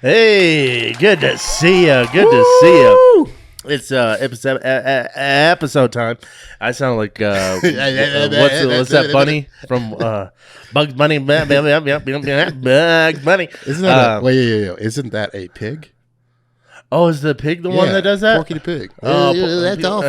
Hey, good to see you. Good to see you. It's episode time. I sound like what's that bunny from Bugs Bunny? Bugs Bunny. Isn't that wait, isn't that a pig? Oh, is the pig the one that does that? Porky the pig. That's all,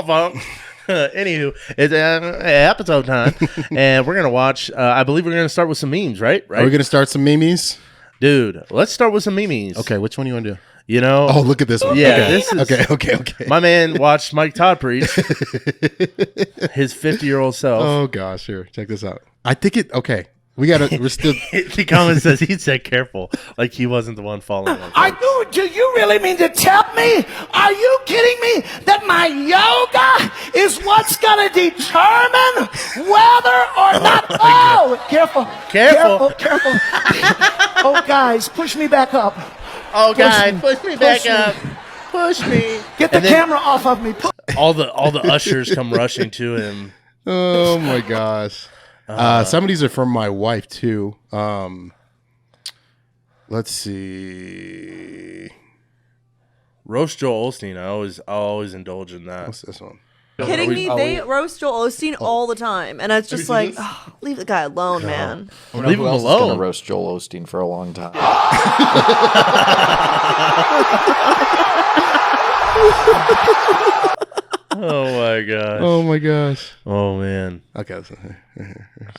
folks. Anywho, it's episode time, and we're gonna watch. I believe we're gonna start with some memes, right? Are we gonna start some memes? Dude, let's start with some memes. Okay, which one do you want to do? You know? Oh, look at this one. Yeah, okay. This is okay. My man watched Mike Todd preach. His 50-year-old self. Oh gosh, here, check this out. I think it. Okay, we're still. The comment says he said careful, like he wasn't the one following. Do you really mean to tell me? Are you kidding me that my yoga is what's gonna determine whether or not? Oh, careful. Oh, guys, push me back up. Oh, guys, push me back up. Push me. Get the camera off of me. All the ushers come rushing to him. Oh my gosh. Some of these are from my wife too. Let's see. Roast Joel Osteen. I always indulge in that. What's this one? Kidding me? They roast Joel Osteen all the time, and it's just like, leave the guy alone, man. Leave him alone. Going to roast Joel Osteen for a long time. Oh my gosh. Oh my gosh. Oh man. Okay.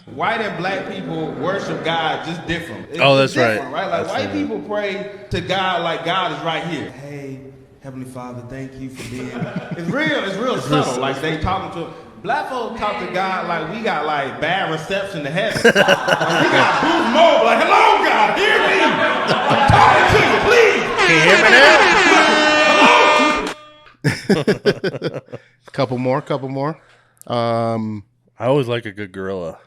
White and black people worship God just different. That's different, right. Like white people pray to God like God is right here. Hey, Heavenly Father, thank you for being. It's real subtle. Like they talking to. Black folks talk to God like we got like bad reception to heaven. Like, we got booth mode. Like, hello, God, hear me. I'm talking to you, please. Can you hear me now? Couple more. I always like a good gorilla.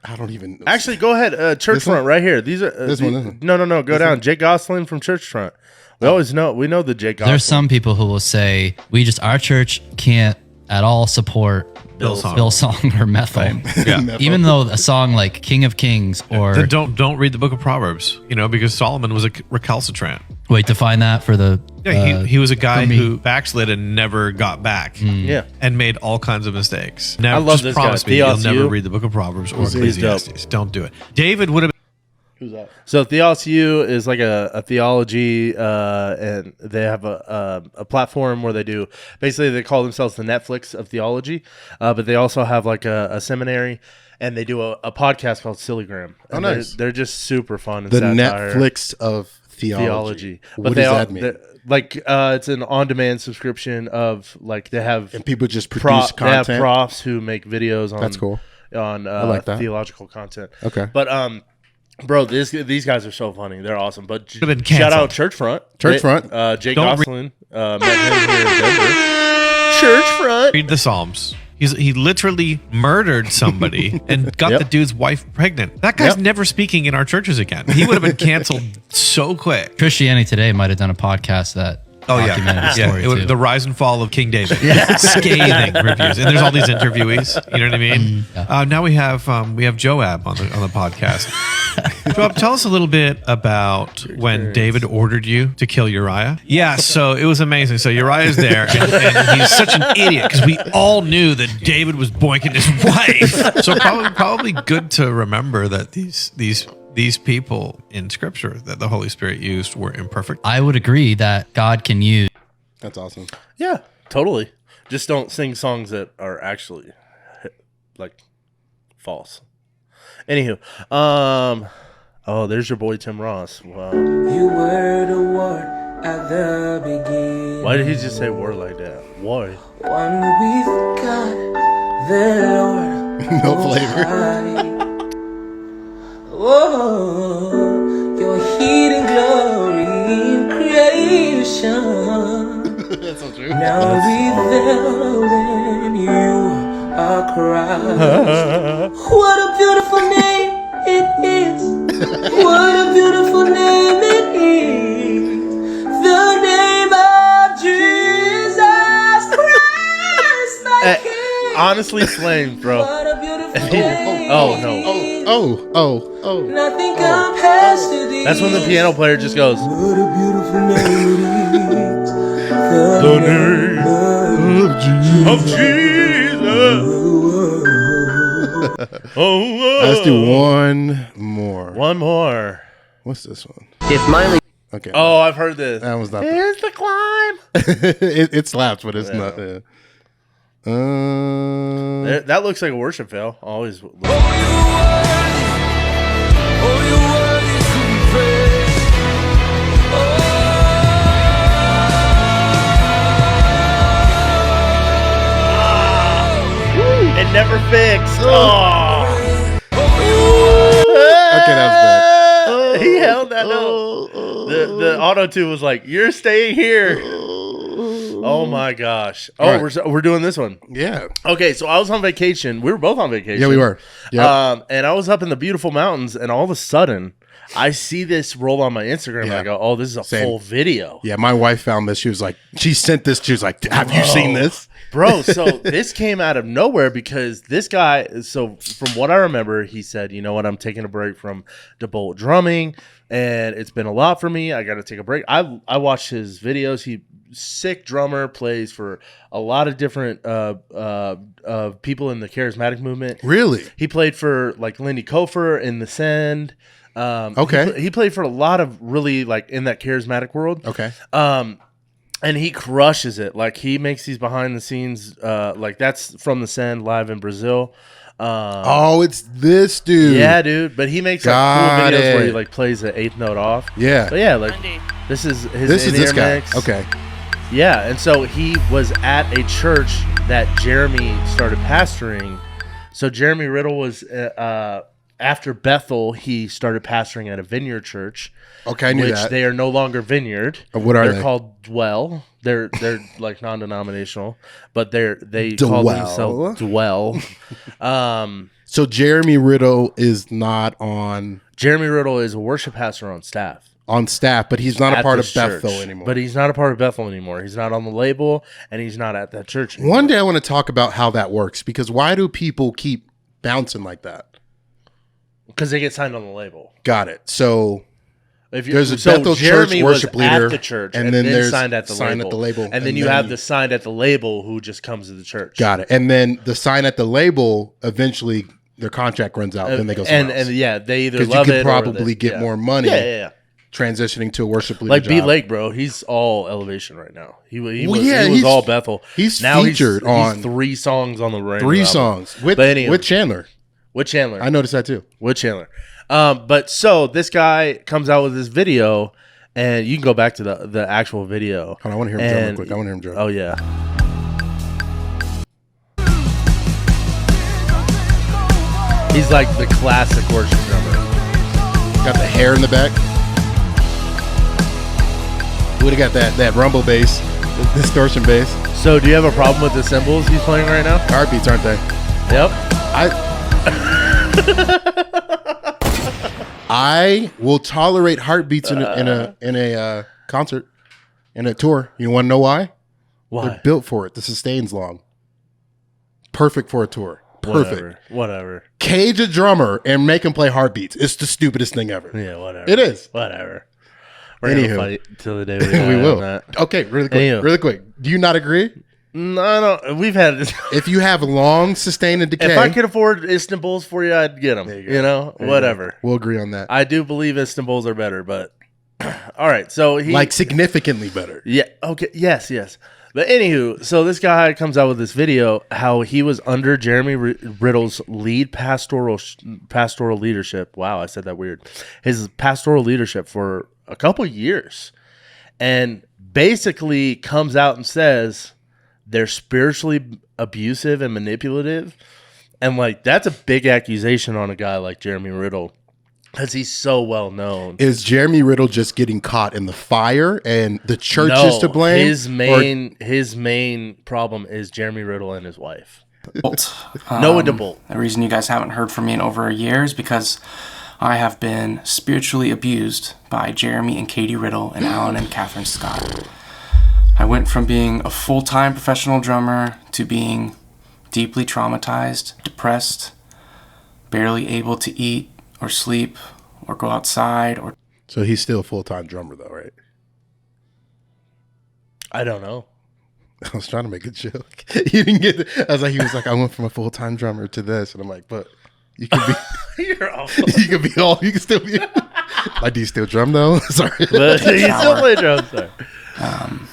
I don't even. Actually, go ahead. Church Front right here. These are this one. No. Go down. Jake Gosselin from Church Front. We know the Jake Gosselin. There's some people who will say our church can't at all support Bill Song or Method. Yeah. Even though a song like King of Kings or then don't read the book of Proverbs, because Solomon was a recalcitrant. Wait, define that for the he was a guy who backslid and never got back. Yeah. And made all kinds of mistakes. Now I love just this promise guy. me you'll Theos never U. read the book of Proverbs or Ecclesiastes. Don't do it. David would have. Who's that? So Theos U is like a theology, and they have a platform where they do basically they call themselves the Netflix of theology, but they also have like a seminary, and they do a podcast called Sillygram. Oh, nice! They're just super fun. And the satire. Netflix of theology. But what does that mean? It's an on-demand subscription of like they have and people just produce content. They have profs who make videos on. That's cool. On I like that. theological content. Okay, but bro, these guys are so funny. They're awesome. But shout out Churchfront. Jake Don't Gosselin. Met him here in Denver. Churchfront. Read the Psalms. He literally murdered somebody and got the dude's wife pregnant. That guy's never speaking in our churches again. He would have been canceled so quick. Christianity Today might have done a podcast that documented the story too. The rise and fall of King David. Scathing reviews, and there's all these interviewees. You know what I mean? Now we have Joab on the podcast. Joab, tell us a little bit about when David ordered you to kill Uriah. Yeah, so it was amazing. So Uriah's there, and he's such an idiot because we all knew that David was boinking his wife. So probably good to remember that these people in Scripture that the Holy Spirit used were imperfect. I would agree that God can use. That's awesome. Yeah, totally. Just don't sing songs that are actually like false. Anywho, there's your boy Tim Ross. Wow. You were the word at the beginning. Why did he just say word like that? Why? One with God, the Lord. No flavor. Oh, your hidden glory in creation. That's so true. Now revealed in you are Christ. What a beautiful name it is. What a beautiful name it is. The name of Jesus Christ, my King. Honestly, flames, bro. What a beautiful name. Oh no. Oh. Nothing compares. That's when the piano player just goes, What a beautiful melody. the name of Jesus. Oh, Let's do one more. one more. What's this one? If Miley. Okay. Oh, I've heard this. That was not. Here's the climb. It slaps, but it's not. That looks like a worship fail. Always. It never fixed. Oh. Okay, that was bad. He held that note. The auto tune was like, "You're staying here." Oh my gosh. Oh, right. we're doing this one. Yeah. Okay, so I was on vacation. We were both on vacation. Yeah, we were. Yep. And I was up in the beautiful mountains, and all of a sudden, I see this roll on my Instagram. Yeah. And I go, "Oh, this is a full video." Yeah, my wife found this. She was like, she sent this. She was like, "Have you seen this?" Bro, so this came out of nowhere because this guy, so from what I remember, he said, "You know what, I'm taking a break from DeBolt drumming, and it's been a lot for me. I got to take a break." I watched his videos. He sick drummer, plays for a lot of different people in the charismatic movement. Really? He played for like Lindy Kofer in The Send. Okay. He played for a lot of really like in that charismatic world. Okay. And he crushes it. Like he makes these behind the scenes, like that's from The Send live in Brazil. Oh, it's this dude. Yeah, dude. But he makes like Got cool videos it. where he like plays the eighth note off. Yeah. But yeah, like this is his This is this in-ear guy. mix. Okay. Yeah, and so he was at a church that Jeremy started pastoring. So Jeremy Riddle was after Bethel, he started pastoring at a vineyard church. Okay, I knew which that. they are no longer vineyard. What are They're they? called Dwell. They're like non-denominational, but they call themselves Dwell. So Jeremy Riddle is not on Jeremy Riddle is a worship pastor on staff. But he's not a At part of this church. Bethel anymore. But he's not a part of Bethel anymore. He's not on the label, and he's not at that church anymore. One day I want to talk about how that works, because why do people keep bouncing like that? Because they get signed on the label. Got it. So If there's a so Bethel Jeremy church worship was leader, at the church, and then there's signed at the label, and then you have the signed at the label who just comes to the church. Got it. And then the sign at the label, eventually their contract runs out, then they go somewhere else. and yeah, they either 'Cause love you it could or probably get yeah. more money. Yeah. Transitioning to a worship leader Like B job. Lake, bro, he's all Elevation right now. He was he's all Bethel. He's now featured on he's 3 songs on the radio. 3 album. songs with But anyway, with Chandler. With Chandler, I noticed that too. with Chandler. But so this guy comes out with this video, and you can go back to the actual video. Hold on, I want to hear him drum real quick. I want to hear him drum. Oh yeah. He's like the classic worship drummer. Got the hair in the back. Would have got that rumble bass, the distortion bass. So do you have a problem with the cymbals he's playing right now? Heartbeats, aren't they? Yep. I will tolerate heartbeats in a concert, in a tour. You want to know why? Why? They're built for it. The sustain's long. Perfect for a tour. Perfect. Whatever. Cage a drummer and make him play heartbeats. It's the stupidest thing ever. Yeah, whatever. It is. Whatever. We're gonna fight till the day we die. We will. On that. Okay, really quick. Anywho. Really quick. Do you not agree? No. We've had this. If you have long, sustained, and decay, If I could afford Istanbuls for you, I'd get them. You know, whatever. we'll agree on that. I do believe Istanbuls are better, but all right. So he Like significantly better. yeah. Okay. Yes. But anywho, so this guy comes out with this video how he was under Jeremy Riddle's lead pastoral leadership. Wow, I said that weird. His pastoral leadership for a couple years, and basically comes out and says they're spiritually abusive and manipulative, and like that's a big accusation on a guy like Jeremy Riddle. Because he's so well known. Is Jeremy Riddle just getting caught in the fire and the church is to blame? His main problem is Jeremy Riddle and his wife. Noah DeBolt. The reason you guys haven't heard from me in over a year is because I have been spiritually abused by Jeremy and Katie Riddle and Alan and Catherine Scott. I went from being a full-time professional drummer to being deeply traumatized, depressed, barely able to eat or sleep or go outside or So he's still a full-time drummer, though, right? I don't know. I was trying to make a joke. You didn't get it. He was like, I went from a full-time drummer to this. And I'm like, but you could be. You're awful. You could be all. You can still be. Like, do you still drum, though? Sorry. But you still play drums, sorry.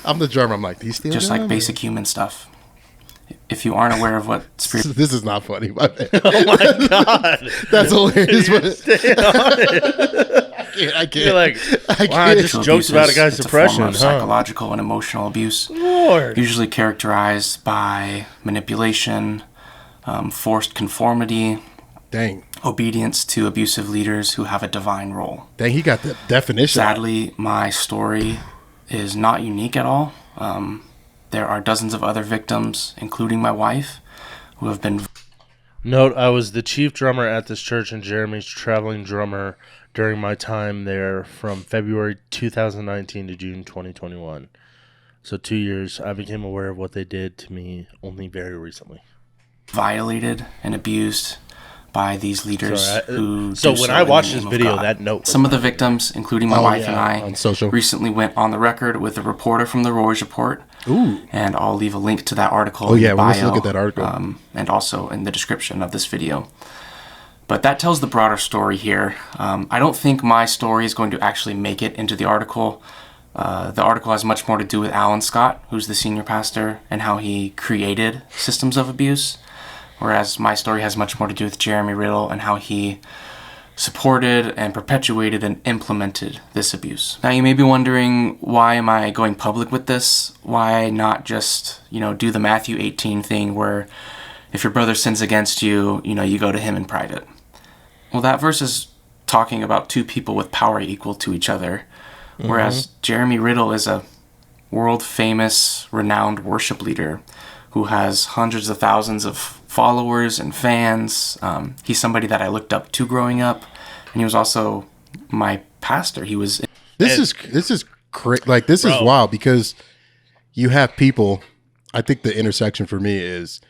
I'm the drummer. I'm like, do you still just drum? like basic human stuff. If you aren't aware of what spiritual... This is not funny, my man. Oh, my God. That's hilarious. Stay on it. I can't. You're like, wow, just jokes about a guy's depression. It's a form of psychological and emotional abuse. Lord. Usually characterized by manipulation, forced conformity, Dang. obedience to abusive leaders who have a divine role. Dang, he got the definition. Sadly, my story is not unique at all. There are dozens of other victims, including my wife, who have been... Note, I was the chief drummer at this church and Jeremy's traveling drummer during my time there from February 2019 to June 2021. So 2 years. I became aware of what they did to me only very recently. violated and abused by these leaders who... So when I watched this video, that note... Some of the victims, including my wife and I, on social. recently went on the record with a reporter from the Roy's Report. Ooh. And I'll leave a link to that article in the bio, let's look at that article. And also in the description of this video. But that tells the broader story here. I don't think my story is going to actually make it into the article. The article has much more to do with Alan Scott, who's the senior pastor, and how he created systems of abuse. Whereas my story has much more to do with Jeremy Riddle and how he supported and perpetuated and implemented this abuse. Now you may be wondering, why am I going public with this? Why not just, do the Matthew 18 thing where if your brother sins against you, you go to him in private? Well, that verse is talking about two people with power equal to each other. Whereas Jeremy Riddle is a world-famous, renowned worship leader who has hundreds of thousands of followers and fans. He's somebody that I looked up to growing up, and he was also my pastor. He was. This is wild because you have people. I think the intersection for me is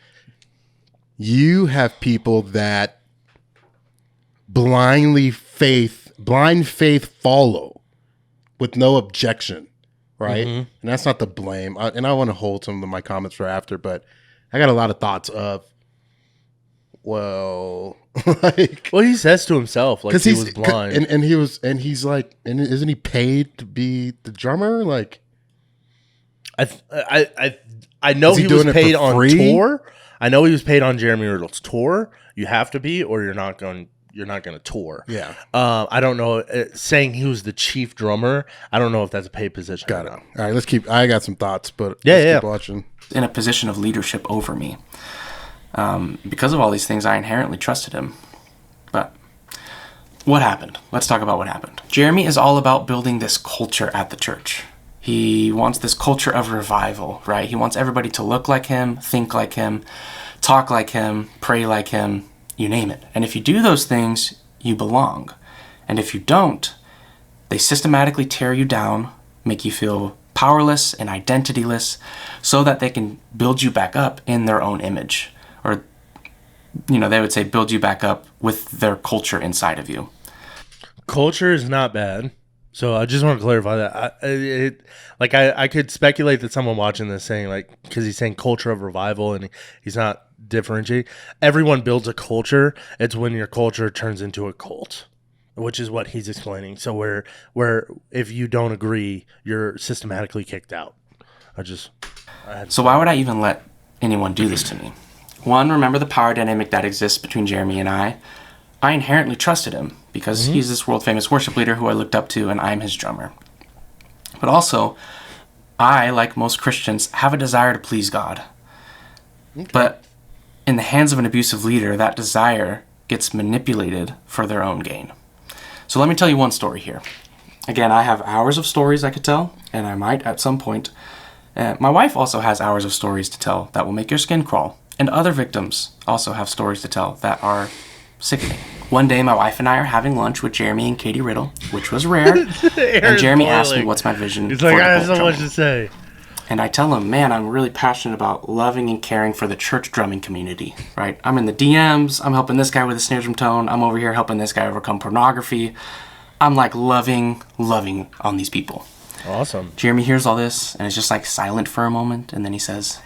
you have people that blind faith follow with no objection. Right. And that's not the blame. And I want to hold some of my comments for after, but I got a lot of thoughts of, well, he says to himself, like he was blind. And he's like, and isn't he paid to be the drummer? Like, I know he was paid on tour. I know he was paid on Jeremy Riddle's tour. You have to be, or you're not going to tour. Yeah. I don't know. Saying he was the chief drummer, I don't know if that's a paid position. Got it. All right, I got some thoughts, but let's keep watching. In a position of leadership over me. Because of all these things, I inherently trusted him. But what happened? Let's talk about what happened. Jeremy is all about building this culture at the church. He wants this culture of revival, right? He wants everybody to look like him, think like him, talk like him, pray like him, you name it. And if you do those things, you belong. And if you don't, they systematically tear you down, make you feel powerless and identityless, so that they can build you back up in their own image. Or, they would say build you back up with their culture inside of you. Culture is not bad. So I just want to clarify that. I could speculate that someone watching this saying, because he's saying culture of revival and he's not differentiating. Everyone builds a culture. It's when your culture turns into a cult, which is what he's explaining. So where if you don't agree, you're systematically kicked out. So why would I even let anyone do this to me? One, remember the power dynamic that exists between Jeremy and I. I inherently trusted him because he's this world-famous worship leader who I looked up to, and I'm his drummer. But also, I, like most Christians, have a desire to please God. Okay. But in the hands of an abusive leader, that desire gets manipulated for their own gain. So let me tell you one story here. Again, I have hours of stories I could tell, and I might at some point. My wife also has hours of stories to tell that will make your skin crawl. And other victims also have stories to tell that are sickening. One day, my wife and I are having lunch with Jeremy and Katie Riddle, which was rare. And Jeremy asked me what's my vision. He's like, I have so much to say. And I tell him, man, I'm really passionate about loving and caring for the church drumming community, right? I'm in the DMs. I'm helping this guy with a snare drum tone. I'm over here helping this guy overcome pornography. I'm like loving on these people. Awesome. Jeremy hears all this and is just like silent for a moment, and then he says,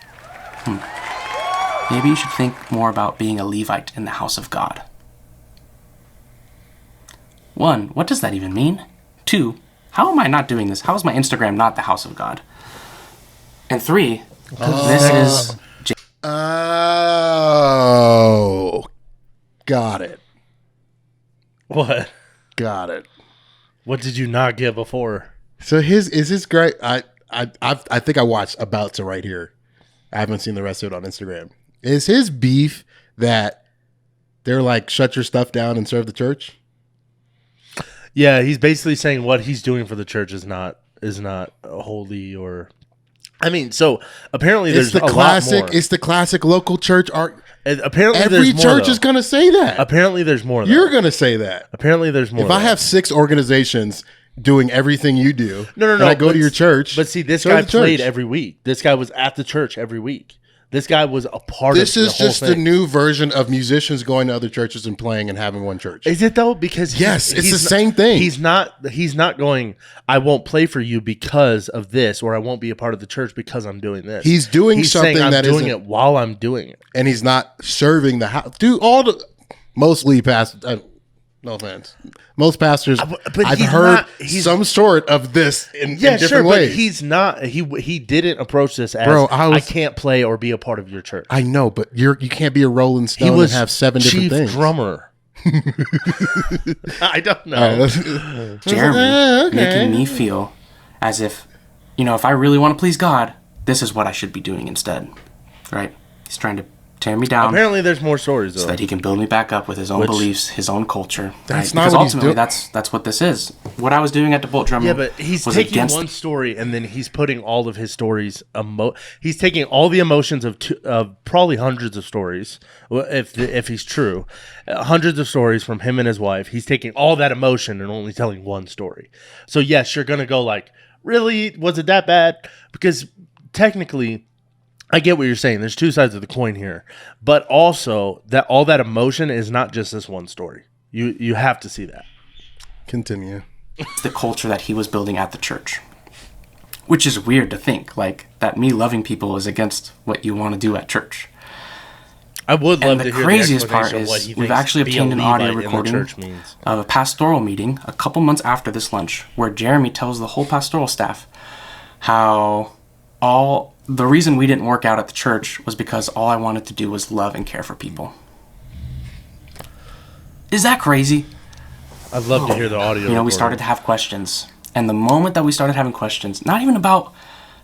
maybe you should think more about being a Levite in the house of God. 1, what does that even mean? 2, how am I not doing this? How is my Instagram not the house of God? And 3, this is... Oh, got it. What? Got it. What did you not get before? So is his great? I think I watched about to right here. I haven't seen the rest of it on Instagram. Is his beef that they're like, shut your stuff down and serve the church? Yeah, he's basically saying what he's doing for the church is not holy, or I mean, so apparently there's a lot more. It's the classic local church art. Apparently every church is going to say that. Apparently there's more. You're going to say that. Apparently there's more. If I have 6 organizations doing everything you do, no, and I go to your church, but see, this guy played every week. This guy was at the church every week. This guy was a part of the whole thing. This is just the new version of musicians going to other churches and playing and having one church. Is it though? Because yes, it's the same thing. He's not going, I won't play for you because of this, or I won't be a part of the church because I'm doing this. He's doing something saying, that I'm doing it while I'm doing it. And he's not serving the house. Dude, mostly pastors, no offense. Most pastors, I've heard some sort of this in different ways. But he's not. He didn't approach this as, I can't play or be a part of your church. I know, but you can't be a Rolling Stone and have 7 different things. Drummer. I don't know. Jeremy making me feel as if, if I really want to please God, this is what I should be doing instead. Right? He's trying to tear me down. Apparently there's more stories though. So that he can build me back up with his own beliefs, his own culture. That's right? not Because what ultimately he's doing. that's what this is. What I was doing at the bolt drumming. Yeah, but he's taking one story and then he's putting all of his stories. He's taking all the emotions of probably hundreds of stories, if he's true, hundreds of stories from him and his wife. He's taking all that emotion and only telling one story. So yes, you're gonna go like, really? Was it that bad? Because technically, I get what you're saying. There's 2 sides of the coin here, but also that all that emotion is not just this one story. You have to see that. Continue. The culture that he was building at the church, which is weird to think like that. Me loving people is against what you want to do at church. I would love to hear the craziest part is we've actually obtained an audio recording of a pastoral meeting a couple months after this lunch, where Jeremy tells the whole pastoral staff how the reason we didn't work out at the church was because all I wanted to do was love and care for people. Is that crazy? I'd love to hear the audio. We started to have questions. And the moment that we started having questions, not even about,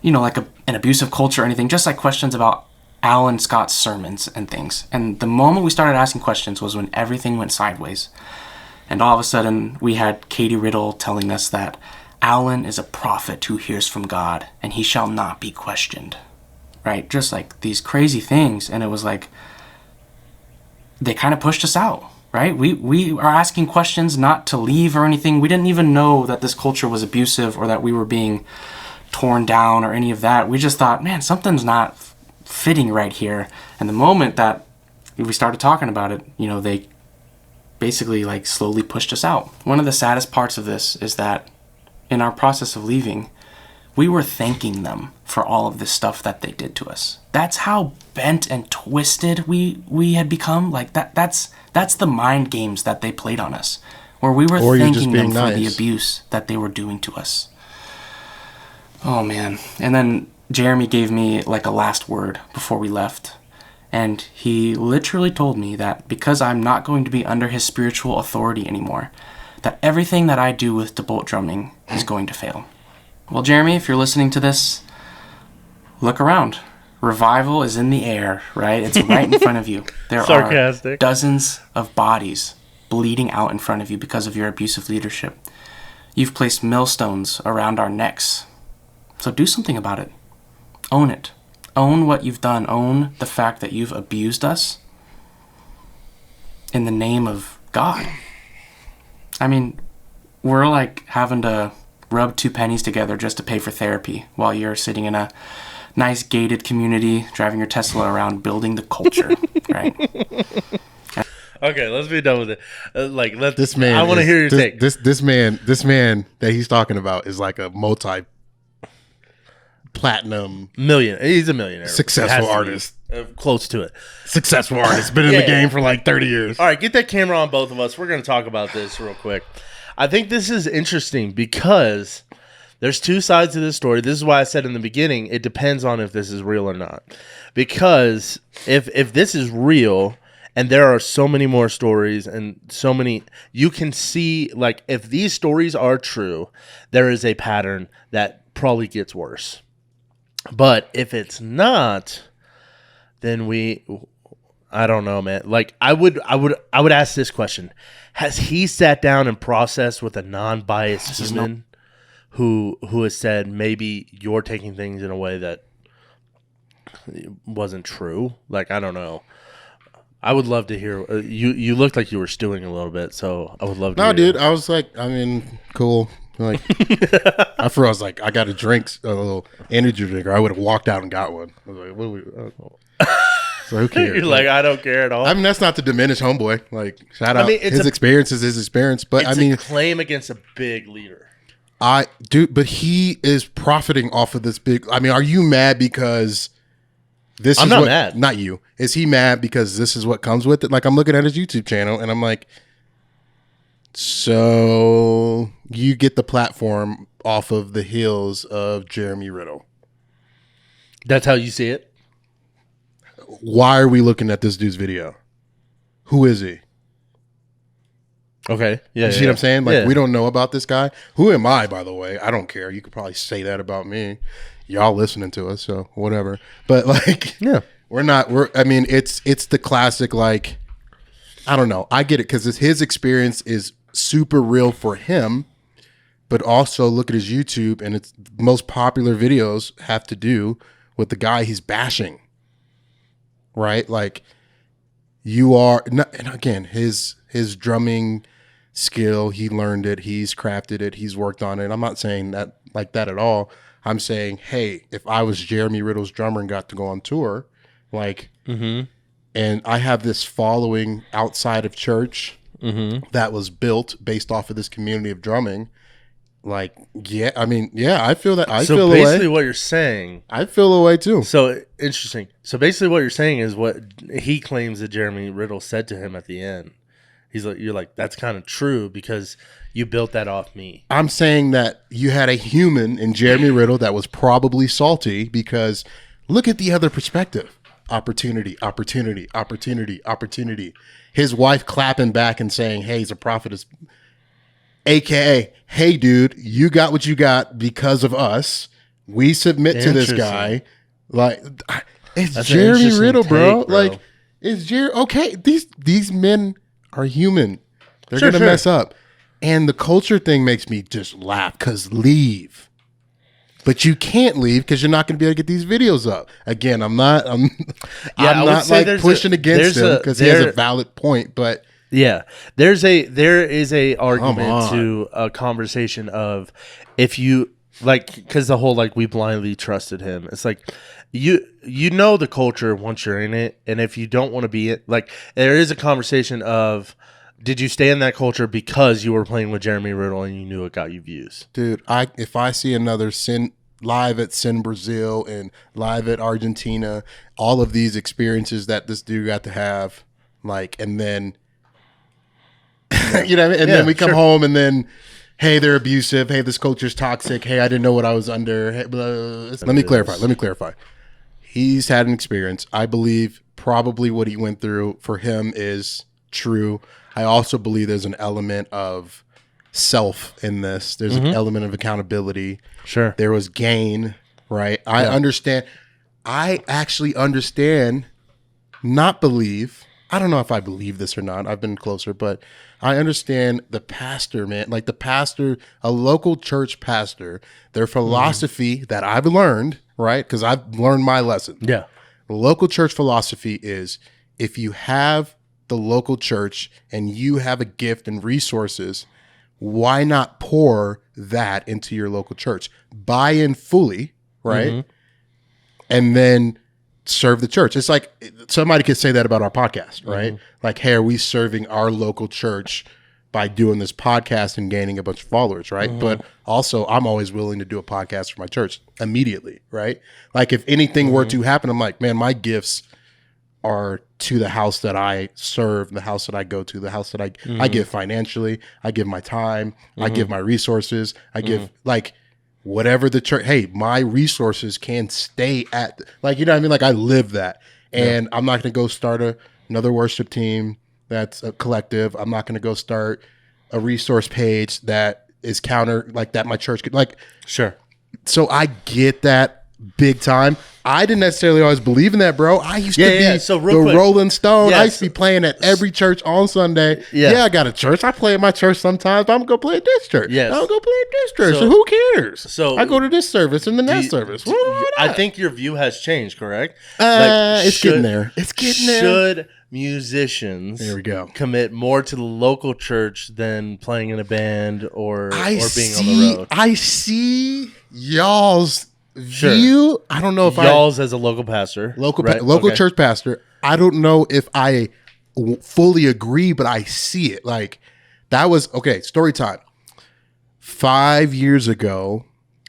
like an abusive culture or anything, just like questions about Alan Scott's sermons and things. And the moment we started asking questions was when everything went sideways. And all of a sudden, we had Katie Riddle telling us that Alan is a prophet who hears from God, and he shall not be questioned. Right? Just like these crazy things. And it was like, they kind of pushed us out, right? We are asking questions not to leave or anything. We didn't even know that this culture was abusive or that we were being torn down or any of that. We just thought, man, something's not fitting right here. And the moment that we started talking about it, they basically like slowly pushed us out. One of the saddest parts of this is that in our process of leaving, we were thanking them for all of this stuff that they did to us. That's how bent and twisted we had become. Like that's the mind games that they played on us, where we were thanking them for the abuse that they were doing to us. Oh man. And then Jeremy gave me like a last word before we left. And he literally told me that because I'm not going to be under his spiritual authority anymore, that everything that I do with bolt drumming is going to fail. Well, Jeremy, if you're listening to this, look around. Revival is in the air, right? It's right in front of you. There are dozens of bodies bleeding out in front of you because of your abusive leadership. You've placed millstones around our necks. So do something about it. Own it. Own what you've done. Own the fact that you've abused us in the name of God. I mean, we're like having to rub 2 pennies together just to pay for therapy while you're sitting in a nice gated community, driving your Tesla around, building the culture, right? Okay, let's be done with it. Let This man. I want to hear your take. This man that he's talking about is like a multi-platinum Million. He's a millionaire. successful artist. Close to it. Successful artist. Been in the game for like 30 years. All right, get that camera on both of us. We're going to talk about this real quick. I think this is interesting because there's two sides to this story. This is why I said in the beginning, it depends on if this is real or not. Because if this is real, and there are so many more stories and so many, you can see, like, if these stories are true, there is a pattern that probably gets worse. But if it's not, then I don't know, man. Like, I would ask this question. Has he sat down and processed with a non-biased human who has said, maybe you're taking things in a way that wasn't true? Like, I don't know. I would love to hear. You looked like you were stewing a little bit, so I would love to hear. No, dude. I was like, cool. Like, I was like, I got a little energy drink, or I would have walked out and got one. I was like, what are we? So who cares? You're like, I don't care at all. I mean, that's not to diminish homeboy. Like, shout out. His experience is his experience, but it's a claim against a big leader. But he is profiting off of this big. I mean, are you mad because this? I'm not mad. Not you. Is he mad because this is what comes with it? Like, I'm looking at his YouTube channel and I'm like, so you get the platform off of the heels of Jeremy Riddle. That's how you see it? Why are we looking at this dude's video? Who is he? Okay. Yeah. You see what I'm saying? Like, we don't know about this guy. Who am I, by the way? I don't care. You could probably say that about me. Y'all listening to us, so whatever. But like, yeah, it's the classic, like, I don't know. I get it because his experience is super real for him, but also look at his YouTube, and its most popular videos have to do with the guy he's bashing. Right? Like, and again, his drumming skill, he learned it, he's crafted it, he's worked on it. I'm not saying that like that at all. I'm saying, hey, if I was Jeremy Riddle's drummer and got to go on tour, like, and I have this following outside of church that was built based off of this community of drumming, like, I feel that. I feel basically away. What you're saying, I feel away too. So interesting. So basically, what you're saying is what he claims that Jeremy Riddle said to him at the end. He's like, you're like, that's kind of true because you built that off me. I'm saying that you had a human in Jeremy Riddle that was probably salty because look at the other perspective. Opportunity. His wife clapping back and saying, hey, he's a prophet. AKA, hey, dude, you got what you got because of us. We submit to this guy. Like, it's Jeremy Riddle, bro. Like, it's Jeremy. Okay, these men are human. They're going to mess up. And the culture thing makes me just laugh because leave. But you can't leave because you're not going to be able to get these videos up. Again, I'm not like pushing against him because he has a valid point, but yeah, there is a argument to a conversation of if you like, because the whole like we blindly trusted him. It's like you know the culture once you're in it, and if you don't want to be it, like there is a conversation of did you stay in that culture because you were playing with Jeremy Riddle and you knew it got you views? Dude, if I see another live at Sin Brazil and live at Argentina, all of these experiences that this dude got to have, like, and then you know, and then we come home and then, hey, they're abusive. Hey, this culture's toxic. Hey, I didn't know what I was under. Hey, let me clarify. He's had an experience. I believe probably what he went through for him is true. I also believe there's an element of self in this. There's an element of accountability. Sure. There was gain, right? I understand. I actually understand, not believe. I don't know if I believe this or not. I've been closer, but I understand the pastor, man. Like the pastor, a local church pastor, their philosophy that I've learned, right? Because I've learned my lesson. Yeah. The local church philosophy is if you have the local church and you have a gift and resources, why not pour that into your local church? Buy in fully, right? And then serve the church. It's like somebody could say that about our podcast, right? Like, hey, are we serving our local church by doing this podcast and gaining a bunch of followers, right? But also, I'm always willing to do a podcast for my church immediately, right? Like, if anything were to happen, I'm like, man, my gifts are to the house that I serve, the house that I go to, the house that I give financially, I give my time, I give my resources, I give like whatever the church. Hey, my resources can stay at, like, you know what I mean? Like, I live that, and I'm not going to go start another worship team that's a collective. I'm not going to go start a resource page that is counter, like that my church could, like. Sure. So I get that big time. I didn't necessarily always believe in that, bro. I used to be So the real quick. Rolling Stone. Yeah, I used to be playing at every church on Sunday. Yeah. Yeah, I got a church. I play at my church sometimes, but I'm going to go play at this church. Yes. I'm going to go play at this church. So- So who cares? so I go to this service and the next service. What about I that? think your view has changed, correct? It's getting there. It's getting there. Should musicians There we go. commit more to the local church than playing in a band or being on the road? I see y'all's Sure. view. I don't know if Y'all's as a local pastor. local right? local Okay. church pastor. I don't know if I fully agree, but I see it. Like, that was okay. Story time. 5 years ago,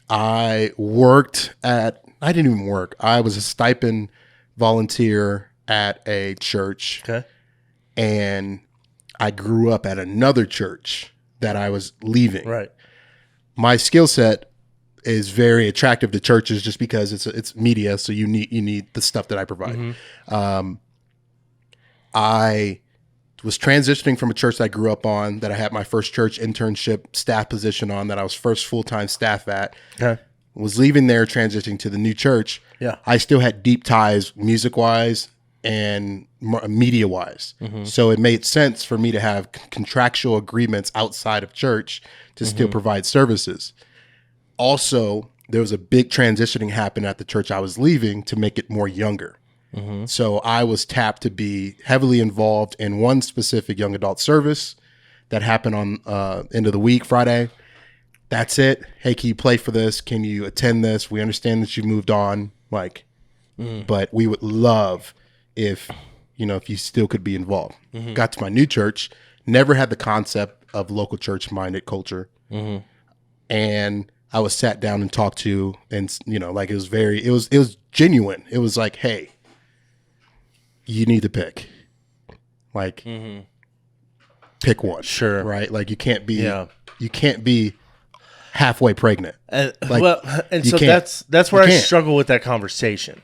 I didn't even work. I was a stipend volunteer at a church. Okay. And I grew up at another church that I was leaving. Right. My skill set is very attractive to churches just because it's media, so you need the stuff that I provide. I was transitioning from a church that I grew up on, that I had my first church internship staff position on, that I was first full-time staff at. Okay. Was leaving there, transitioning to the new church. Yeah. I still had deep ties music-wise and media-wise. So it made sense for me to have contractual agreements outside of church to still provide services. Also, there was a big transitioning happen at the church I was leaving to make it more younger. So I was tapped to be heavily involved in one specific young adult service that happened on end of the week, Friday. That's it. Hey, can you play for this? Can you attend this? We understand that you moved on, but we would love if you still could be involved. Got to my new church, never had the concept of local church minded culture. And I was sat down and talked to, and it was genuine. It was like, hey, you need to pick. Pick one. Sure. Right? Like, you can't be halfway pregnant. And you so can't. that's where You I can't. struggle with that conversation.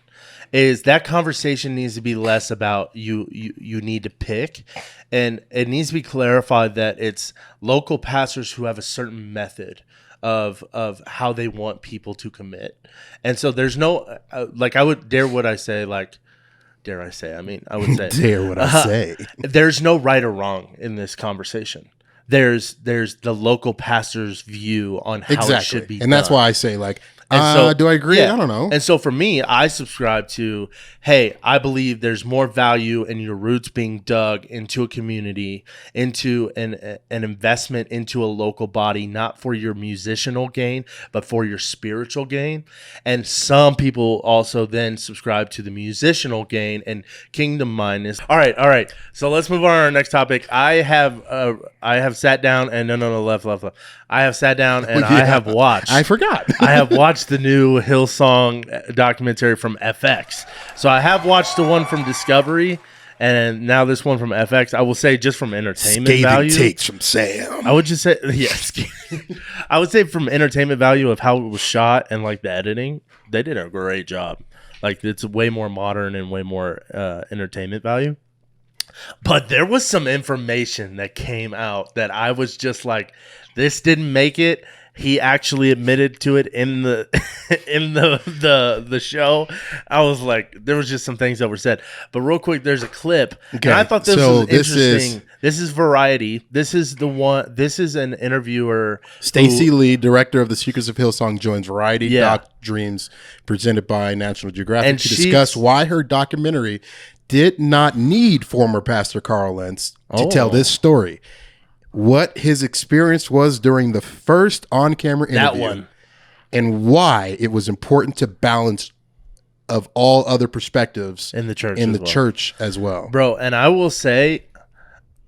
Is that conversation needs to be less about you need to pick, and it needs to be clarified that it's local pastors who have a certain method of how they want people to commit. And so there's no I would dare I say I would say Dare what I say. there's no right or wrong in this conversation. There's the local pastor's view on how it should be And that's done. why I say, And do I agree? yeah. I don't know. And so for me, I subscribe to, hey, I believe there's more value in your roots being dug into a community, into an investment into a local body, not for your musicianal gain, but for your spiritual gain. And some people also then subscribe to the musicianal gain and kingdom mindedness. All right. So let's move on to our next topic. I have sat down and left. I have sat down and I have watched. I forgot. I have watched the new Hillsong documentary from FX. So I have watched the one from Discovery, and now this one from FX. I will say, just from entertainment value, takes from Sam. I would just say, yes. I would say from entertainment value of how it was shot and the editing, they did a great job. It's way more modern and way more entertainment value. But there was some information that came out that I was just like, this didn't make it. He actually admitted to it in the the show. I was like, there was just some things that were said. But real quick, there's a clip. Okay, And I thought this so was this interesting. This is Variety. This is the one. This is an interviewer. Stacey Lee, director of the Secrets of Hillsong, joins Variety Yeah. Doc Dreams, presented by National Geographic, And to she's- discuss why her documentary did not need former Pastor Carl Lentz to tell this story. What his experience was during the first on-camera interview. That one. And why it was important to balance of all other perspectives in the church church as well. Bro, and I will say,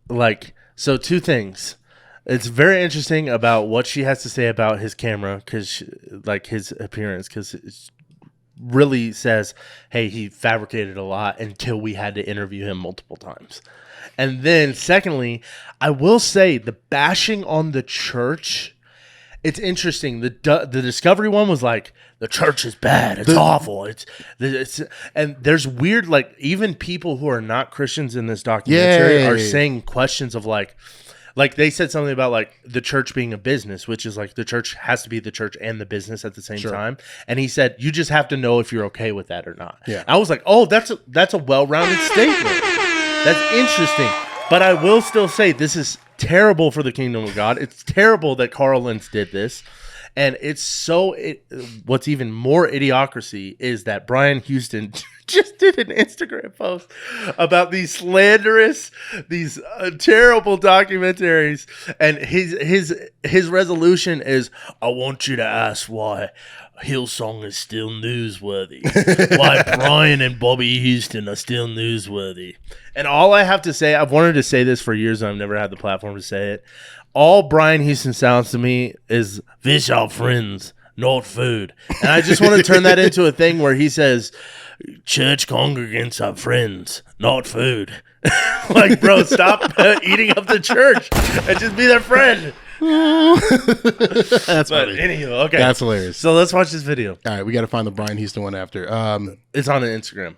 like, so two things. It's very interesting about what she has to say about his camera, because like his appearance, because it really says, hey, he fabricated a lot until we had to interview him multiple times. And then secondly, I will say the bashing on the church, it's interesting. The Discovery one was like, the church is bad. It's awful. It's and there's weird, like, even people who are not Christians in this documentary are saying questions of like they said something about like the church being a business, which is like the church has to be the church and the business at the same time. And he said, you just have to know if you're okay with that or not. Yeah. I was like, oh, that's a well-rounded statement. That's interesting. But I will still say this is terrible for the kingdom of God. It's terrible that Carl Lentz did this. And what's even more idiocracy is that Brian Houston just did an Instagram post about these slanderous, these terrible documentaries. And his resolution is, I want you to ask why Hillsong is still newsworthy. Why Brian and Bobby Houston are still newsworthy. And all I have to say, I've wanted to say this for years and I've never had the platform to say it. All Brian Houston sounds to me is fish are friends, not food. And I just want to turn that into a thing where he says, church congregants are friends, not food. Like, bro, stop eating up the church and just be their friend. That's funny. Anywho, okay. That's hilarious. So let's watch this video. All right, we got to find the Brian Houston one after. It's on Instagram.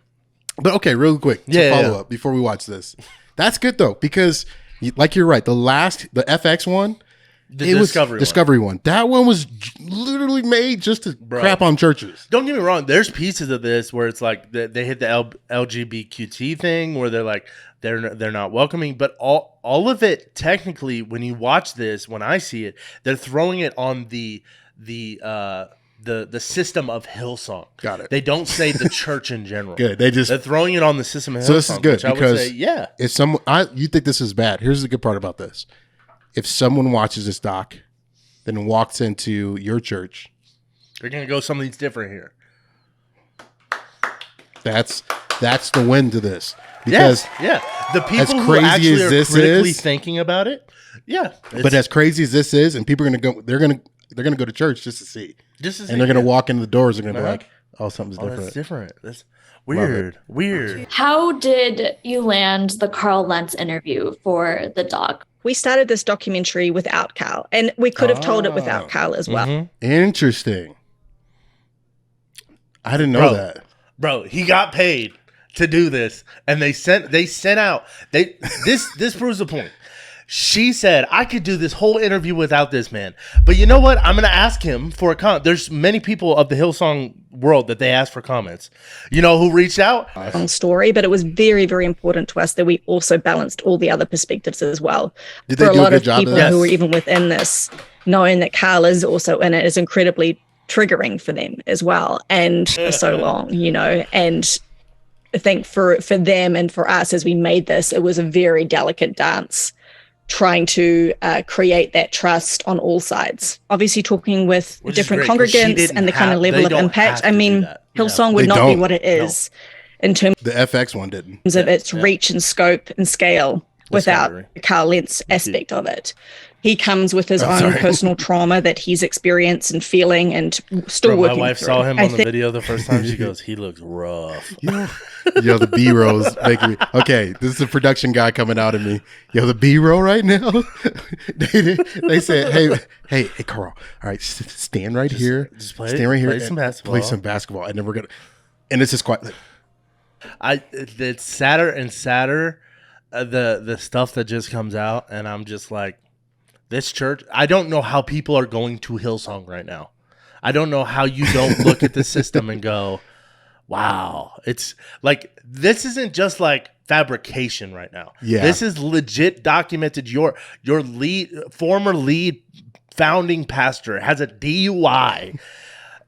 But okay, real quick to follow up before we watch this. That's good though, because like you're right, the FX one, the Discovery one. That one was literally made just to crap on churches. Don't get me wrong. There's pieces of this where it's like they hit the LGBTQ thing where they're like they're not welcoming, but all of it technically, when you watch this, when I see it, they're throwing it on the system of Hillsong. Got it. They don't say the church in general. Good. They're throwing it on the system of Hillsong. So this is good which because I would say, if you think this is bad, here's the good part about this. If someone watches this doc, then walks into your church, they're gonna go something's different here. That's the win to this. Because the people who actually are critically thinking about it, but as crazy as this is, and people are gonna go, they're gonna go to church just to see. And they're gonna walk into the doors. They're gonna be like, "Oh, something's different." That's different. That's weird. Weird. How did you land the Carl Lentz interview for the doc? We started this documentary without Carl, and we could have told it without Carl as well. Mm-hmm. Interesting. I didn't know that. Bro, he got paid to do this, and they sent out this proves the point. She said, I could do this whole interview without this man. But you know what? I'm going to ask him for a comment. There's many people of the Hillsong world that they ask for comments. You know who reached out? Long story, but it was very, very important to us that we also balanced all the other perspectives as well. Did for they a do lot a of good job people of that? who are even within this, knowing that Carl is also in it is incredibly triggering for them as well. And for so long, and I think for them and for us as we made this, it was a very delicate dance, trying to create that trust on all sides. Obviously talking with different congregants and the kind of level of impact. I mean, Hillsong would not be what it is in terms the FX one didn't. Of its reach and scope and scale without the Carl Lentz aspect of it. He comes with his own personal trauma that he's experienced and feeling and still working through. My wife saw him on the video the first time. She goes, he looks rough. Yo, the B-roll's making me... Okay, this is the production guy coming out of me. Yo, the B-roll right now? they said, hey, Carl, all right, stand right here. Just play some basketball. Play some basketball. And then we're going to... And it's just quite... It's sadder and sadder, the stuff that just comes out, and I'm just like, this church, I don't know how people are going to Hillsong right now. I don't know how you don't look at the system and go, wow. It's like, this isn't just like fabrication right now. Yeah. This is legit documented. Your former lead founding pastor has a DUI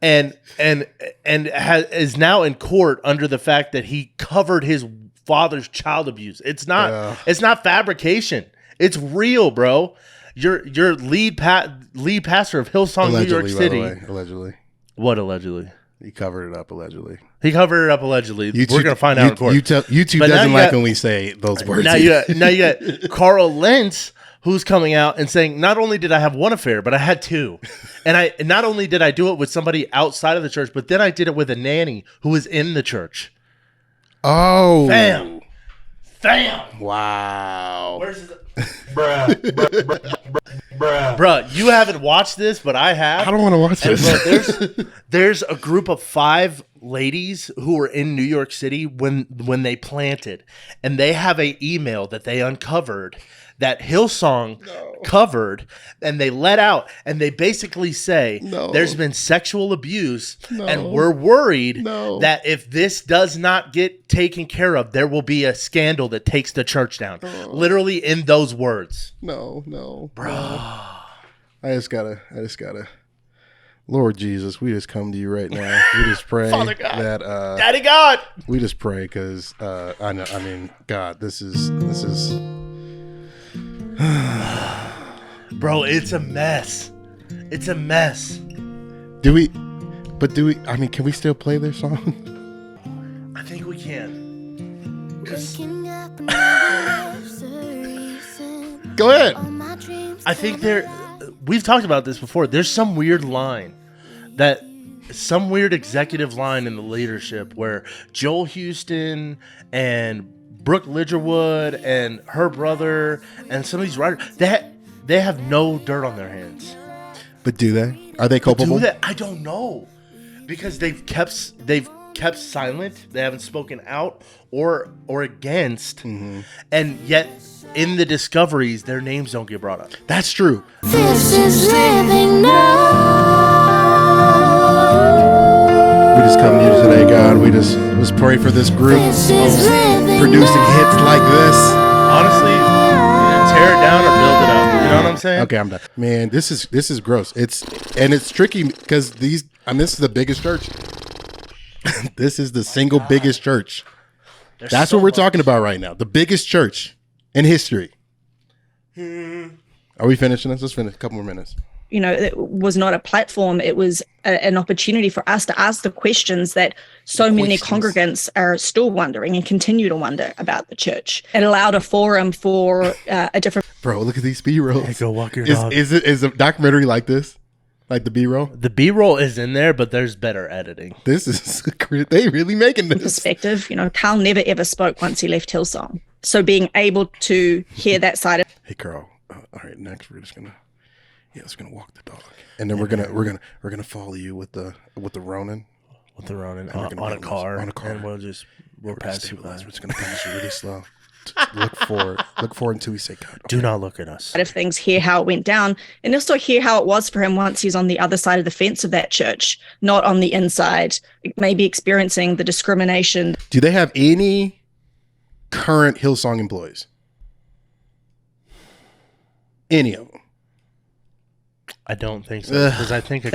and is now in court under the fact that he covered his father's child abuse. It's not fabrication. It's real, bro. Your lead pastor of Hillsong, allegedly, New York City. By the way, allegedly. What allegedly? He covered it up allegedly. We're going to find out in court. YouTube We're going to find out in court. YouTube doesn't like when we say those words. Now you got Carl Lentz, who's coming out and saying, not only did I have one affair, but I had two. And not only did I do it with somebody outside of the church, but then I did it with a nanny who was in the church. Oh. Bam. Wow. Where's his... Bruh, you haven't watched this, but I have. I don't want to watch this. Bro, there's a group of 5 ladies who were in New York City when they planted, and they have an email that they uncovered that Hillsong covered, and they let out, and they basically say there's been sexual abuse, and we're worried that if this does not get taken care of, there will be a scandal that takes the church down. Literally in those words. No. Bro. I just gotta Lord Jesus, we just come to you right now. We just pray Father God, that Daddy God. We just pray because God, this is Bro, it's a mess. It's a mess. Can we still play their song? I think we can. Go ahead. I think we've talked about this before. There's some weird executive line in the leadership where Joel Houston and Brooke Lidgerwood and her brother and some of these writers, they have no dirt on their hands. But do they? Are they culpable? I don't know, because they've kept silent. They haven't spoken out or against, and yet in the discoveries, their names don't get brought up. That's true. This is living now. We just come to you today, God. We just pray for this group producing hits like this. Honestly, either tear it down or build it up. You know what I'm saying? Okay, I'm done. Man, this is gross. It's tricky because this is the biggest church. This is the single biggest church. That's what we're talking about right now. The biggest church in history. Are we finishing this? Let's finish a couple more minutes. It was not a platform. It was an opportunity for us to ask the questions that so many congregants are still wondering and continue to wonder about the church. It allowed a forum for a different... Bro, look at these B-rolls. Hey, go walk your dog. Is a documentary like this? Like the B-roll? The B-roll is in there, but there's better editing. This is... They really making this. Perspective. Carl never ever spoke once he left Hillsong. So being able to hear that side of... Hey, Carl. All right, next we're just gonna walk the dog, and then we're gonna follow you with the Ronin, on a car, and we'll pass you. We're just gonna pass you really slow. Look forward until we say God. Okay. Do not look at us. Of things, hear how it went down, and also hear how it was for him once he's on the other side of the fence of that church, not on the inside, maybe experiencing the discrimination. Do they have any current Hillsong employees? Any of them? I don't think so, because I think a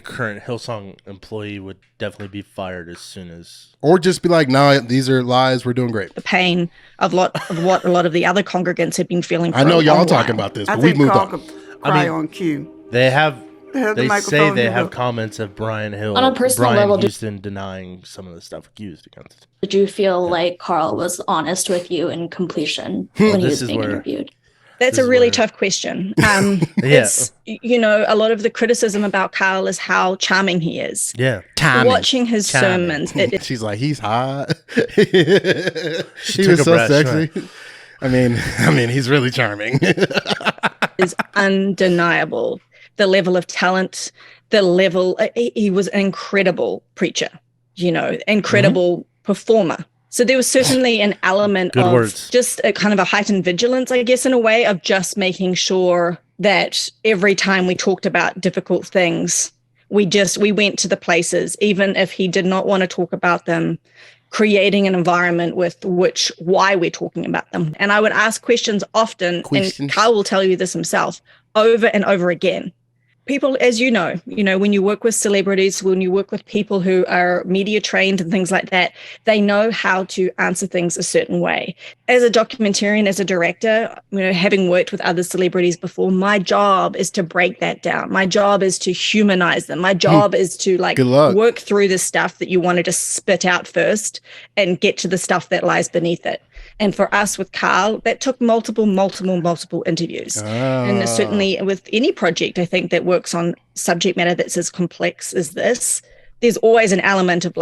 current Hillsong employee would definitely be fired as soon as, or just be like, "No, these are lies. We're doing great." The pain of what a lot of the other congregants have been feeling. I know y'all talking about this, but we moved on. Cry on cue. They have. They say they have comments of Brian Hill, on a personal level, Houston denying some of the stuff accused against. Did you feel like Carl was honest with you in completion when he was being interviewed? That's a really tough question. It's, a lot of the criticism about Carl is how charming he is. Yeah. Watching his sermons. She's like, he's hot. He was so sexy. Right. I mean, he's really charming. Is undeniable. The level of talent, he was an incredible preacher, incredible performer. So there was certainly an element just a kind of a heightened vigilance, I guess, in a way, of just making sure that every time we talked about difficult things, we went to the places, even if he did not want to talk about them, creating an environment with why we're talking about them. And I would ask questions often, and Carl will tell you this himself, over and over again. people, as you know, when you work with celebrities, when you work with people who are media trained and things like that, they know how to answer things a certain way. As a documentarian, as a director, having worked with other celebrities before, my job is to break that down. My job is to humanize them. My job is to work through the stuff that you wanted to spit out first and get to the stuff that lies beneath it. And for us with Carl, that took multiple interviews. And certainly with any project, I think, that works on subject matter that's as complex as this, there's always an element of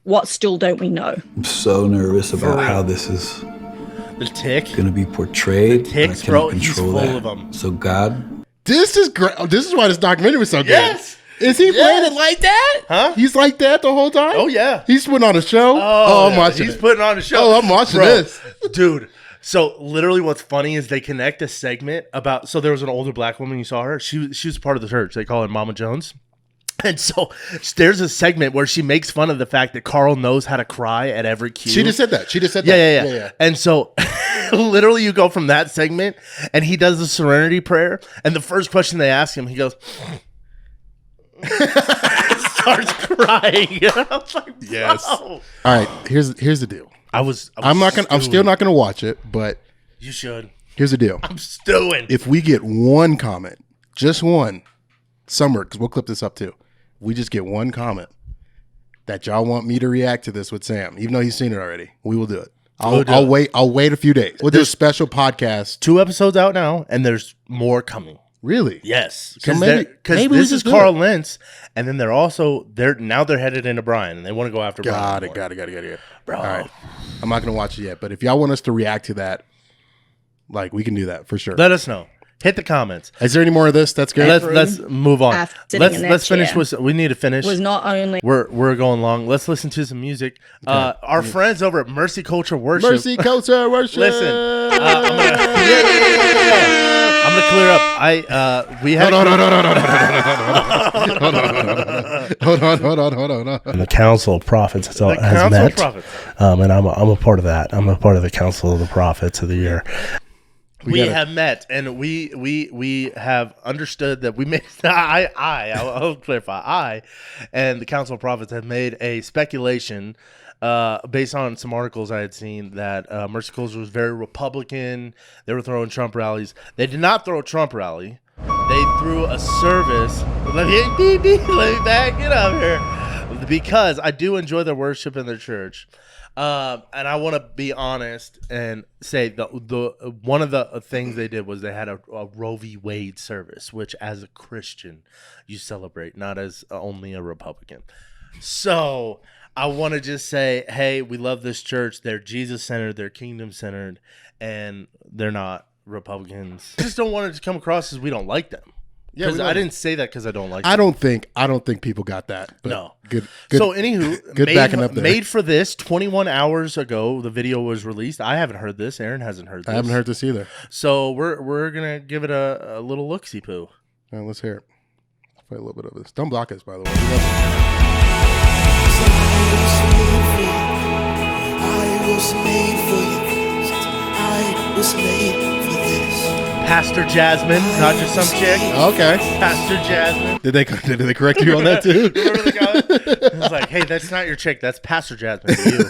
what still don't we know? I'm so nervous about how this is going to be portrayed. The ticks, bro, he's full of them. So God. This is great. Oh, this is why this documentary was so good. Yes. Is he playing it like that? Huh? He's like that the whole time? Oh, yeah. He's putting on a show? I'm watching He's putting on a show. Oh, I'm watching this. Dude. So literally what's funny is they connect a segment about, so there was an older black woman, you saw her. She was part of the church. They call her Mama Jones. And so there's a segment where she makes fun of the fact that Carl knows how to cry at every cue. She just said that. Yeah. And so literally you go from that segment and he does the serenity prayer. And the first question they ask him, he goes... starts crying. I was like, yes. All right, here's the deal. I'm still not gonna watch it, but you should. Here's the deal. I'm stewing. If we get one comment, just one, somewhere, because we'll clip this up too. We just get one comment that y'all want me to react to this with Sam, even though he's seen it already. We will do it. I'll wait a few days. We'll do a special podcast. 2 episodes out now, and there's more coming. Really? Yes. Because this is Carl Lentz, and then they're headed into Brian, and they want to go after Brian. Got it. Bro. All right. I'm not going to watch it yet, but if y'all want us to react to that, we can do that for sure. Let us know. Hit the comments. Is there any more of this? That's good. Let's move on. Let's finish with. We need to finish. Was not only we're going long. Let's listen to some music. Okay. Our friends over at Mercy Culture Worship. Mercy Culture Worship. Listen, I'm gonna clear up. We had hold on. And the Council of Prophets has met, and I'm a part of that. I'm a part of the Council of the Prophets of the year. We have met, and we have understood that we made. I'll clarify. I and the Council of Prophets have made a speculation based on some articles I had seen that Mercy Culture was very Republican. They were throwing Trump rallies. They did not throw a Trump rally. They threw a service. Let me back it up here, because I do enjoy their worship in their church. And I want to be honest and say the one of the things they did was they had a Roe v. Wade service, which as a Christian you celebrate, not as only a Republican. So I want to just say, hey, we love this church. They're Jesus-centered, they're kingdom-centered, and they're not Republicans. I just don't want it to come across as we don't like them. Yeah, I didn't say that because I don't like them. I don't think people got that. But no. Good. So anywho, good backing up there. Made for this 21 hours ago, the video was released. I haven't heard this. Aaron hasn't heard this. I haven't heard this either. So we're gonna give it a little look-see poo. All right, let's hear it. Let's play a little bit of this. Don't block us, by the way. I was made for you. I was made for this. Pastor Jasmine, not just some chick. Okay. Pastor Jasmine. Did they correct you on that too? It was like, hey, that's not your chick. That's Pastor Jasmine to you.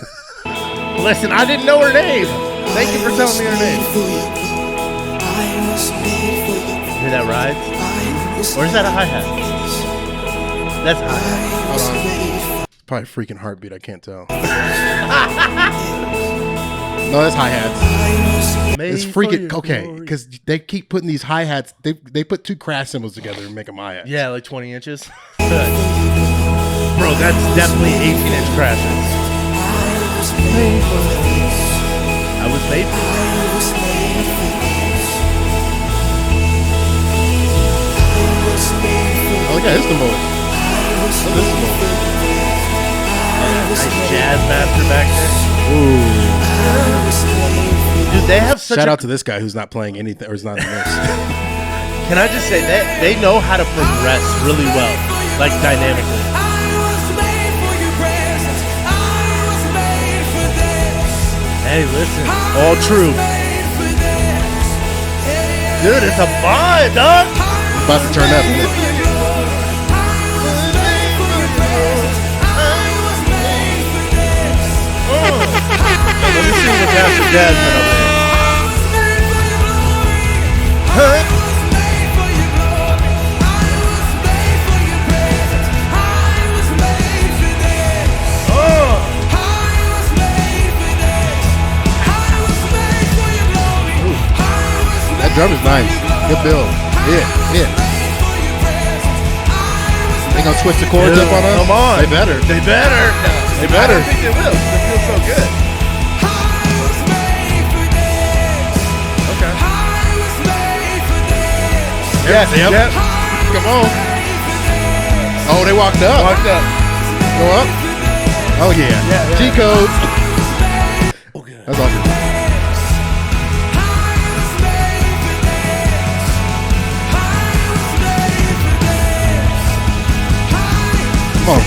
Listen, I didn't know her name. Thank you for telling me her name. Hear that ride? Or is that a hi-hat? That's a hi-hat. Hold on. It's probably a freaking heartbeat. I can't tell. No, that's hi-hats. It's freaking okay, because they keep putting these hi-hats. They put 2 crash cymbals together and make them hi-hats. Yeah, like 20 inches. Bro, that's definitely 18-inch crashes. I was made for this. Oh, look at his cymbal. Nice jazz master back there. Ooh. Dude, they have such shout out to this guy who's not playing anything or is not in this. Can I just say that they know how to progress really well, like dynamically. Hey, listen, all true. Dude, it's a vibe, dog. It's about to turn up, isn't it? Jasmine over here. That drum is nice. Good build. Yeah. They gonna switch the chords up on us? Come on. They better. They better. They better. I don't think they will. It feels so good. Okay. Yes. Yep. Come on. Oh, they walked up. Go up. Oh yeah. G codes. That's awesome. Come on.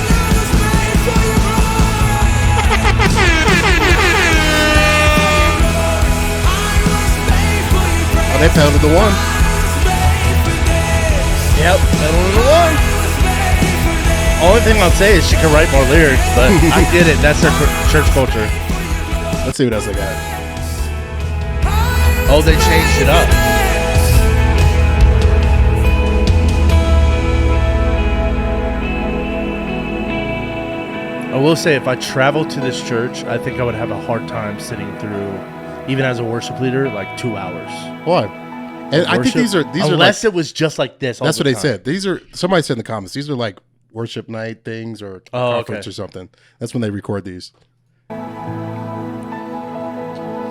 Oh, they pedaled to the one. Yep, pedal to the one. Only thing I'll say is she can write more lyrics, but I get it. That's her church culture. Let's see what else they got. Oh, they changed it up. I will say, if I traveled to this church, I think I would have a hard time sitting through, even as a worship leader, like 2 hours. Why? And I think these are unless like, it was just like this. That's what they time. said. These are, somebody said in the comments, these are like worship night things or conference or something. That's when they record these. Got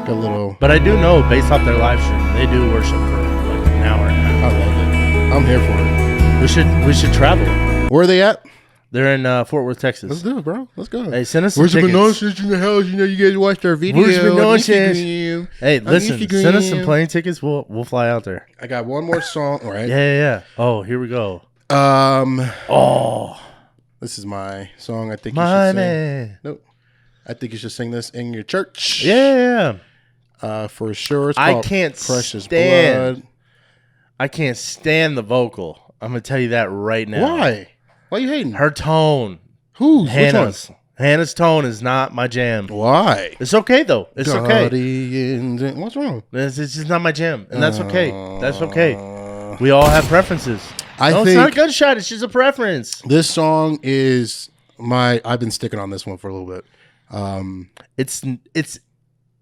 a little. But I do know, based off their live stream, they do worship for like an hour and a half. I love it. I'm here for it. We should travel. Where are they at? They're in Fort Worth, Texas. Let's do it, bro. Let's go. Hey, send us some Worship tickets. announcements in the house. You know, you guys watched our video. Worship on announcements. Instagram. Hey, On listen, Instagram. send us some plane tickets. We'll fly out there. I got one more song. All right. Yeah. Oh, here we go. This is my song. I think My you should man. sing. Nope. I think you should sing this in your church. Yeah. For sure. It's I called can't Precious stand. Blood. I can't stand the vocal. I'm gonna tell you that right now. Why? Why are you hating? Her tone. Who's? Hannah's. Which one? Hannah's tone is not my jam. Why? It's okay though. It's okay. What's wrong? It's just not my jam, and that's okay. That's okay. We all have preferences. It's not a gunshot. It's just a preference. This song is I've been sticking on this one for a little bit.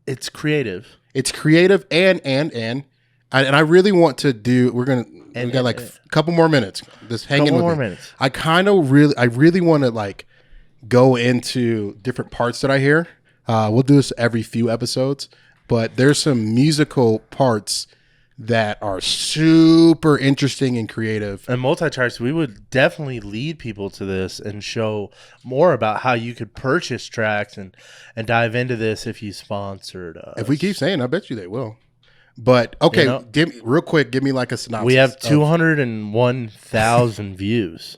It's creative. It's creative and I really want to do. We got like a couple more minutes. Just hang in with me. Minutes. I really want to like go into different parts that I hear. We'll do this every few episodes, but there's some musical parts that are super interesting and creative. And multi-tracks, we would definitely lead people to this and show more about how you could purchase tracks and dive into this if you sponsored us. If we keep saying, I bet you they will. But okay, give me like a synopsis. We have 201,000 views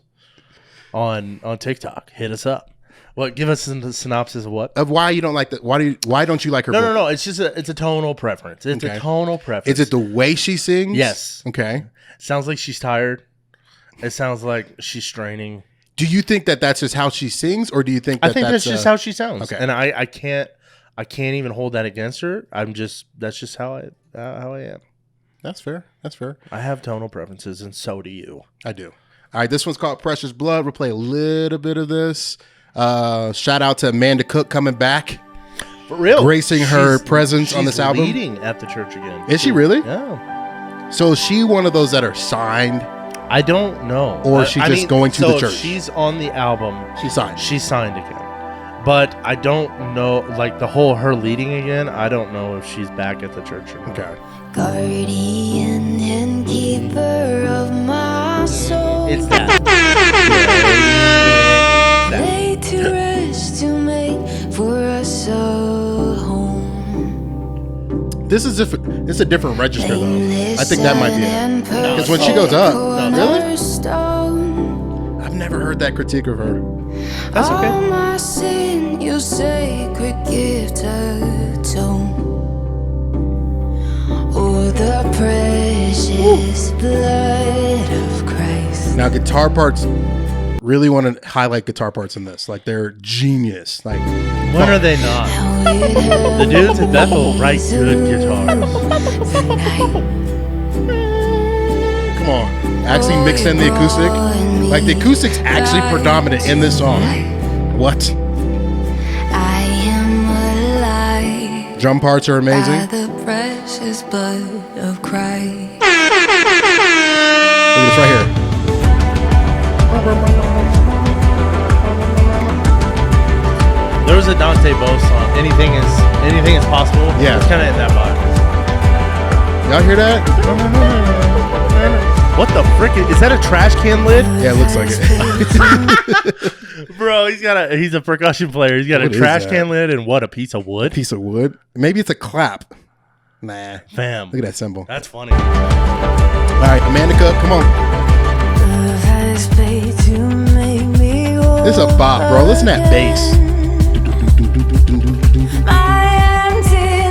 on TikTok. Hit us up. What? Give us a synopsis of what? Of why you don't like that? Why don't you like her? No. It's just it's a tonal preference. It's a tonal preference. Is it the way she sings? Yes. Okay. Sounds like she's tired. It sounds like she's straining. Do you think that that's just how she sings, or do you think I think that's just how she sounds? Okay. And I can't even hold that against her. That's just how I am. That's fair. I have tonal preferences, and so do you. I do. All right, this one's called Precious Blood. We'll play a little bit of this. Shout out to Amanda Cook coming back. For real. Gracing her presence on this album. She's leading at the church again. Is she really? Yeah. So is she one of those that are signed? I don't know. Or is she just going to the church? She's on the album. She's signed. She's signed again. But I don't know, like the whole her leading again, I don't know if she's back at the church or not. Okay. Guardian and keeper of my soul. It's that. Lay to rest to make for us a home. This is it's a different register though. I think that might be it. Because when she goes up, really? I've never heard that critique of her. That's okay. All my sin, your sacred gift atone. Oh, the precious blood of Christ. Now guitar parts really want to highlight guitar parts in this. Like they're genius. Like when are they not? The dudes at Bethel write good guitars. Come on. Actually mixed in the acoustic. Like the acoustic's actually predominant in this song. What? I am alive. Drum parts are amazing. By the precious blood of Christ. Look at this right here. There was a Dante Bowe song. Anything is possible. Yeah. It's kind of in that vibe. Y'all hear that? What the frick? Is that a trash can lid? Yeah, it looks like it. Bro, he's a percussion player. He's got a trash can lid and what? A piece of wood? Piece of wood? Maybe it's a clap. Nah. Fam. Look at that symbol. That's funny. All right, Amanda Cook, come on. This is a bop, bro. Listen to that bass.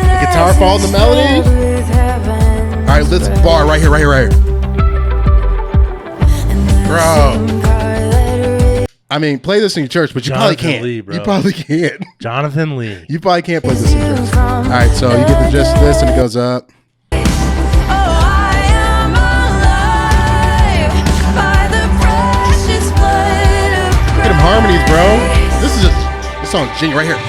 The guitar follows the melody. All right, let's bar right here. Bro. I mean, play this in your church, but you probably can't. Lee, bro. You probably can't. Jonathan Lee. You probably can't play this in your church. All right, so you get the gist of this and it goes up. Look at them harmonies, bro. This song's genius right here.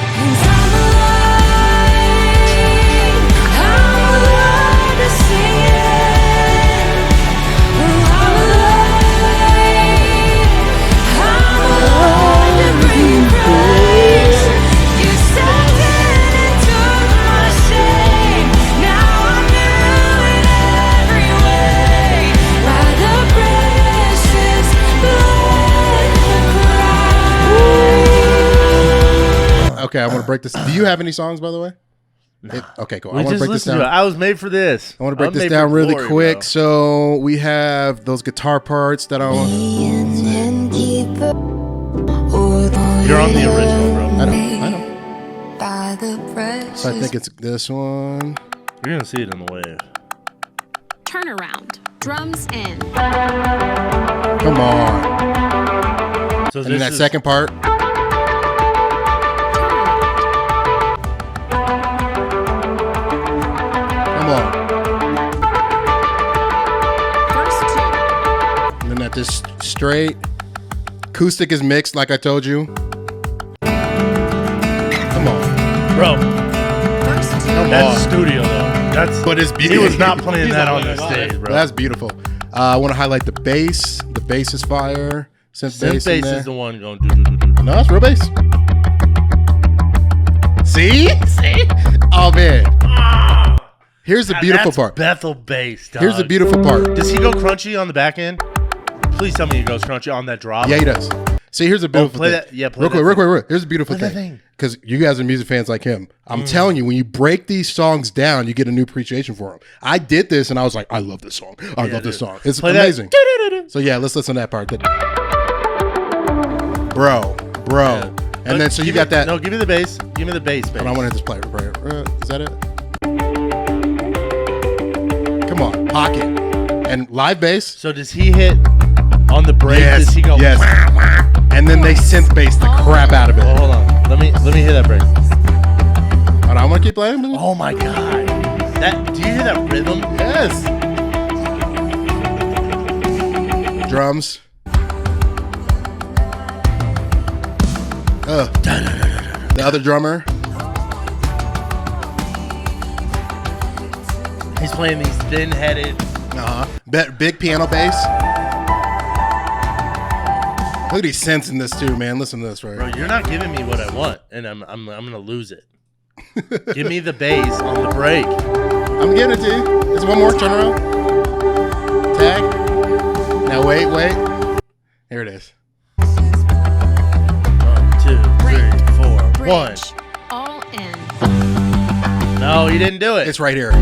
Okay, I want to break this. Do you have any songs, by the way? No. Okay, cool. I want to break this down. I was made for this. I want to break this down really quick. Bro. So we have those guitar parts that I want. You're on the original, bro. I know. So I think it's this one. You're gonna see it in the wave. Turnaround. Drums in. Come on. So and then that second part. And then that just straight acoustic is mixed like I told you. Come on, bro. That's on. Studio though. But it's beautiful. He was not playing that on the stage, bro. That's beautiful. I want to highlight the bass. The bass is fire. Synth bass is the one going. No, it's real bass. See? Oh man. Here's the beautiful part. Bethel bass, dog. Here's the beautiful part. Does he go crunchy on the back end? Please tell me he goes crunchy on that drop. Yeah, he does. See, here's the beautiful thing. That. Yeah, play real quick. Here's the beautiful thing. Because you guys are music fans like him. I'm telling you, when you break these songs down, you get a new appreciation for them. I did this, and I was like, I love this song. I love this song. It's amazing. So yeah, let's listen to that part. Bro. Yeah. And then so you got that. No, give me the bass. Give me the bass. But I want to hit this player. Is that it? Come on, pocket and live bass. So does he hit on the break? Yes, does he go? Yes. Wah, wah? And then they synth bass the crap out of it. Oh, hold on. Let me hear that break. Hold on, I want to keep playing. Oh my god! Do you hear that rhythm? Yes. Drums. The other drummer. He's playing these thin-headed. Big piano bass. Look at these synths in this too, man. Listen to this, right? Bro, you're not giving me what I want, and I'm gonna lose it. Give me the bass on the break. I'm giving it to you. There's one more. Turn around. Tag. Now wait. Here it is. 1, 2, 3, 4. 1. All in. No, he didn't do it. It's right here.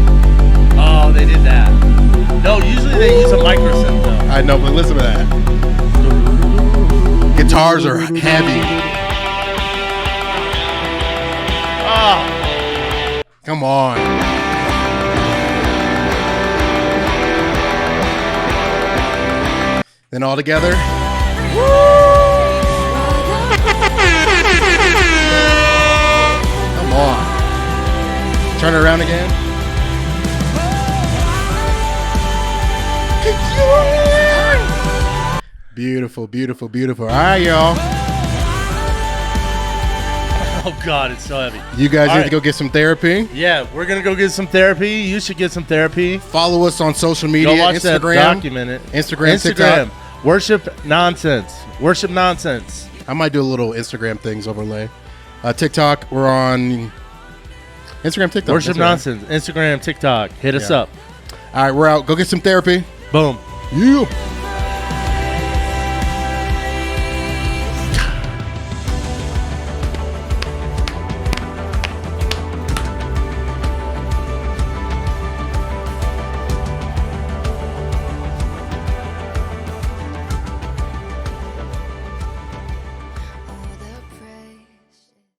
Oh, they did that. No, usually they use a microsynth though. I know, but listen to that. Guitars are heavy. Oh. Come on. Then all together. Woo! Beautiful, beautiful, beautiful. All right, y'all. Oh, God, it's so heavy. You guys All need right. to go get some therapy. Yeah, we're going to go get some therapy. You should get some therapy. Follow us on social media. Go watch Instagram. that document. Instagram, TikTok. Worship nonsense. Worship nonsense. I might do a little Instagram things overlay. TikTok, we're on Instagram, TikTok. Worship nonsense. Instagram, TikTok. Hit us up. All right, we're out. Go get some therapy. Boom. You.